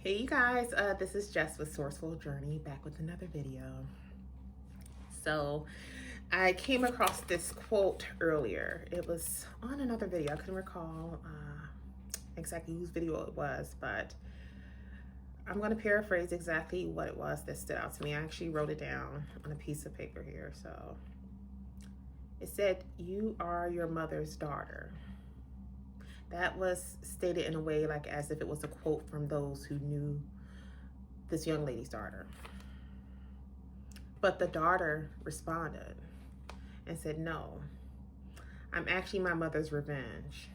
Hey you guys, this is Jess with Sourceful Journey, back with another video. So I came across this quote earlier. It was on another video. I couldn't recall exactly whose video it was, but I'm going to paraphrase exactly what it was that stood out to me. I actually wrote it down on a piece of paper here. So it said, "You are your mother's daughter." That was stated in a way like as if it was a quote from those who knew this young lady's daughter. But the daughter responded and said, "No, I'm actually my mother's revenge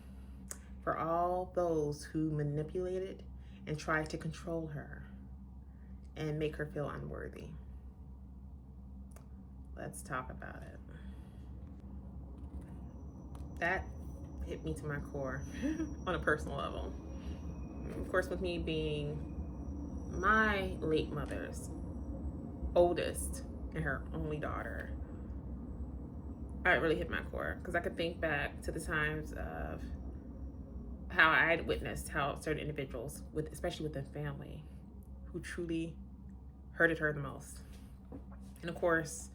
for all those who manipulated and tried to control her and make her feel unworthy." Let's talk about it. That hit me to my core on a personal level. Of course, with me being my late mother's oldest and her only daughter, it really hit my core because I could think back to the times of how I had witnessed how certain individuals, especially within family, who truly hurted her the most. And of course,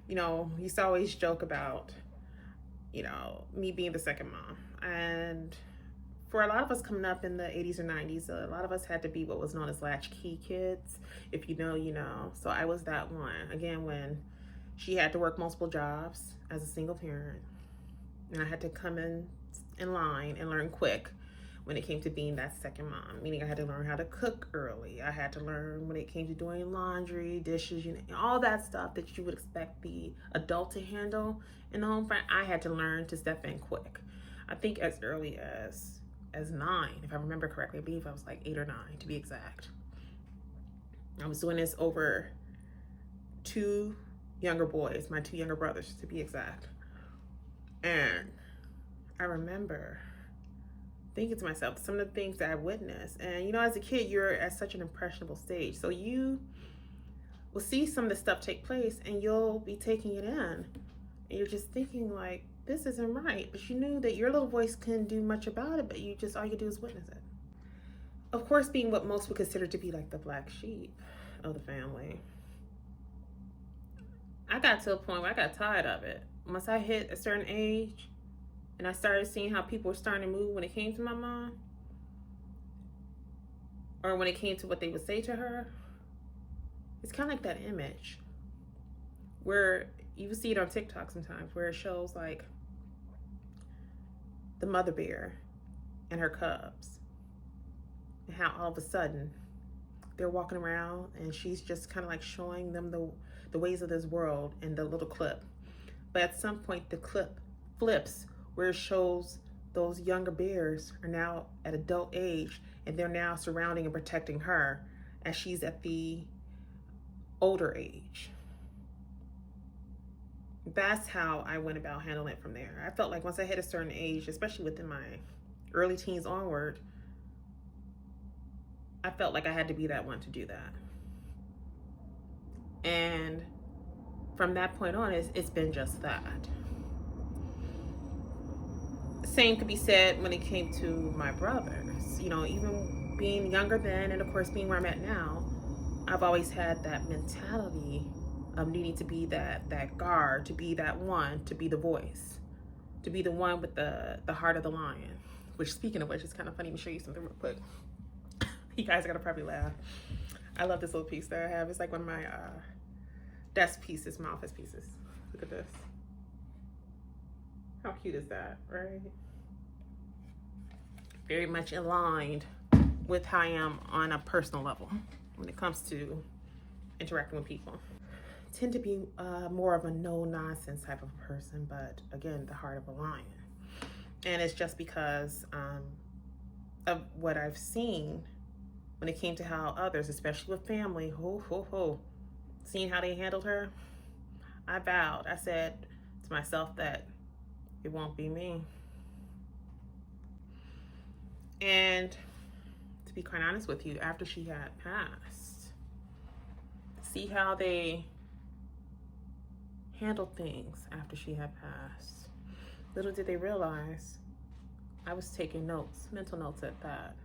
you used to always joke about, me being the second mom. And for a lot of us coming up in the 80s or 90s, a lot of us had to be what was known as latchkey kids. If you know, you know. So I was that one. Again, when she had to work multiple jobs as a single parent, and I had to come in line and learn quick when it came to being that second mom, meaning I had to learn how to cook early. I had to learn when it came to doing laundry, dishes, all that stuff that you would expect the adult to handle in the home front. I had to learn to step in quick. I think as early as 9, if I remember correctly. I believe I was like 8 or 9 to be exact. I was doing this over 2 younger boys, my 2 younger brothers to be exact. And I remember thinking to myself some of the things that I witnessed. And as a kid, you're at such an impressionable stage. So you will see some of the stuff take place and you'll be taking it in. And you're just thinking like, this isn't right. But you knew that your little voice couldn't do much about it, but all you do is witness it. Of course, being what most would consider to be like the black sheep of the family, I got to a point where I got tired of it. Once I hit a certain age and I started seeing how people were starting to move when it came to my mom, or when it came to what they would say to her, it's kind of like that image where you see it on TikTok sometimes, where it shows like the mother bear and her cubs, and how all of a sudden they're walking around and she's just kind of like showing them the ways of this world in the little clip. But at some point the clip flips where it shows those younger bears are now at adult age and they're now surrounding and protecting her as she's at the older age. That's how I went about handling it from there. I felt like once I hit a certain age, especially within my early teens onward, I felt like I had to be that one to do that. And from that point on, it's been just that. Same could be said when it came to my brothers. Even being younger then, and of course being where I'm at now, I've always had that mentality of needing to be that guard, to be that one, to be the voice, to be the one with the heart of the lion. Which, speaking of which, is kind of funny. Let me show you something real quick. You guys are gonna probably laugh. I love this little piece that I have. It's like one of my desk pieces, my office pieces. Look at this. How cute is that, right? Very much aligned with how I am on a personal level when it comes to interacting with people. I tend to be more of a no-nonsense type of person, but again, the heart of a lion. And it's just because of what I've seen when it came to how others, especially with family, seeing how they handled her. I vowed, I said to myself that it won't be me. And to be quite honest with you, after she had passed, see how they handled things after she had passed. Little did they realize I was taking notes, mental notes at that.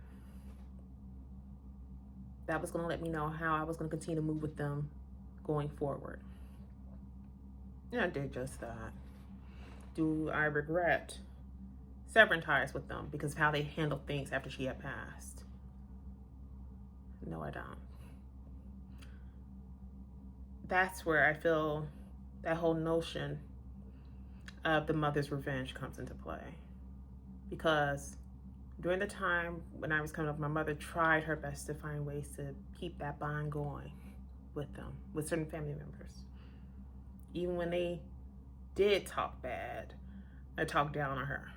that was going to let me know how I was going to continue to move with them going forward. And I did just that. Do I regret severing ties with them because of how they handled things after she had passed? No, I don't. That's where I feel that whole notion of the mother's revenge comes into play. Because during the time when I was coming up, my mother tried her best to find ways to keep that bond going with them, with certain family members. Even when they did talk bad or talk down on her.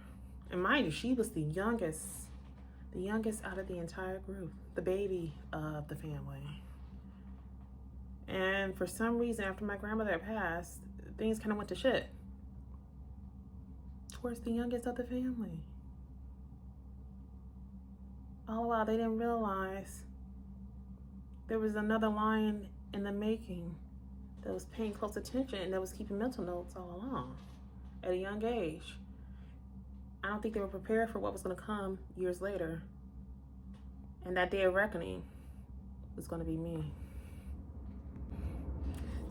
And mind you, she was the youngest out of the entire group, the baby of the family. And for some reason, after my grandmother had passed, things kind of went to shit towards the youngest of the family. All the while, they didn't realize there was another lion in the making that was paying close attention and that was keeping mental notes all along at a young age. I don't think they were prepared for what was going to come years later. And that day of reckoning was going to be me.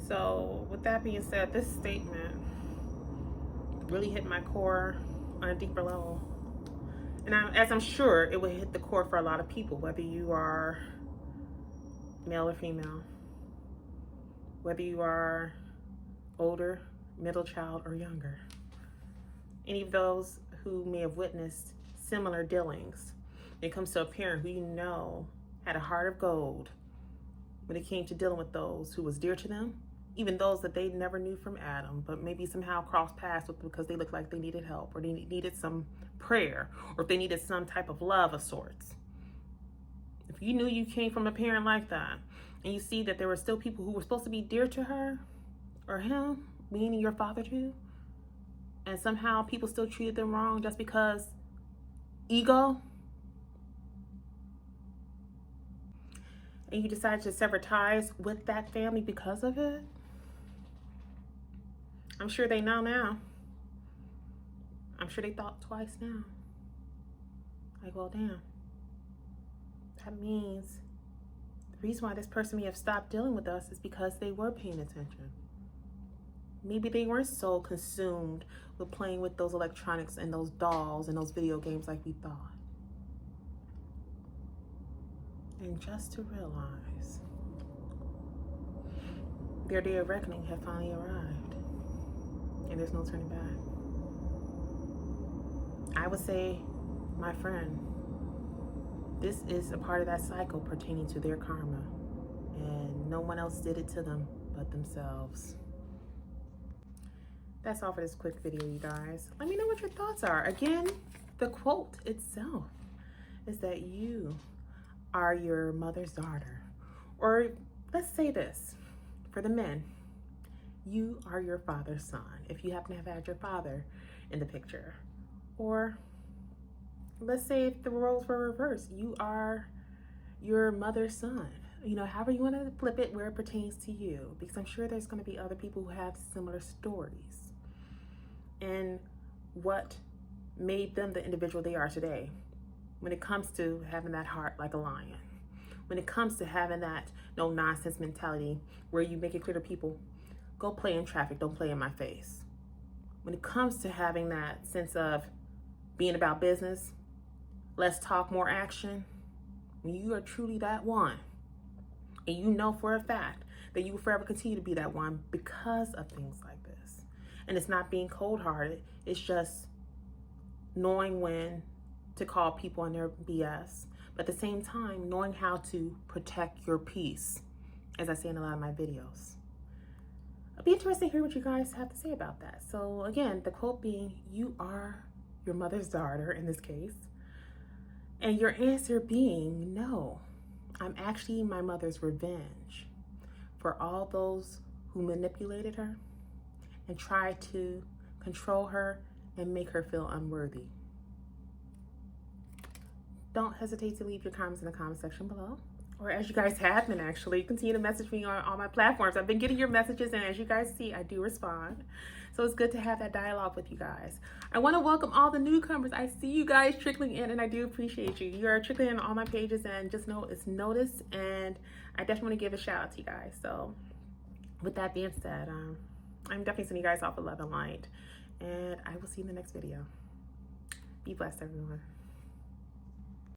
So with that being said, this statement really hit my core on a deeper level. And as I'm sure it would hit the core for a lot of people, whether you are male or female, whether you are older, middle child, or younger. Any of those who may have witnessed similar dealings when it comes to a parent who you know had a heart of gold when it came to dealing with those who was dear to them, even those that they never knew from Adam, but maybe somehow crossed paths with because they looked like they needed help, or they needed some prayer, or if they needed some type of love of sorts. If you knew you came from a parent like that, and you see that there were still people who were supposed to be dear to her or him, meaning your father too, and somehow people still treated them wrong just because ego, and you decided to sever ties with that family because of it, I'm sure they know now. I'm sure they thought twice now. Like, well, damn. That means the reason why this person may have stopped dealing with us is because they were paying attention. Maybe they weren't so consumed with playing with those electronics and those dolls and those video games like we thought. And just to realize their day of reckoning had finally arrived. And there's no turning back. I would say, my friend, this is a part of that cycle pertaining to their karma. And no one else did it to them but themselves. That's all for this quick video, you guys. Let me know what your thoughts are. Again, the quote itself is that you are your mother's daughter. Or let's say this, for the men, you are your father's son, if you happen to have had your father in the picture. Or let's say if the roles were reversed, you are your mother's son. You know, however you want to flip it where it pertains to you, because I'm sure there's going to be other people who have similar stories and what made them the individual they are today when it comes to having that heart like a lion, when it comes to having that no nonsense mentality where you make it clear to people, go play in traffic, don't play in my face. When it comes to having that sense of being about business, less talk, more action, when you are truly that one, and you know for a fact that you will forever continue to be that one because of things like this. And it's not being cold-hearted, it's just knowing when to call people on their BS, but at the same time, knowing how to protect your peace, as I say in a lot of my videos. I'd be interested to hear what you guys have to say about that. So again, the quote being, you are your mother's daughter in this case, and your answer being, no, I'm actually my mother's revenge for all those who manipulated her and tried to control her and make her feel unworthy. Don't hesitate to leave your comments in the comment section below. Or as you guys have been actually, continue to message me on all my platforms. I've been getting your messages, and as you guys see, I do respond. So it's good to have that dialogue with you guys. I want to welcome all the newcomers. I see you guys trickling in, and I do appreciate you. You are trickling in on all my pages, and just know it's noticed, and I definitely want to give a shout out to you guys. So with that being said, I'm definitely sending you guys off with love and light, and I will see you in the next video. Be blessed, everyone.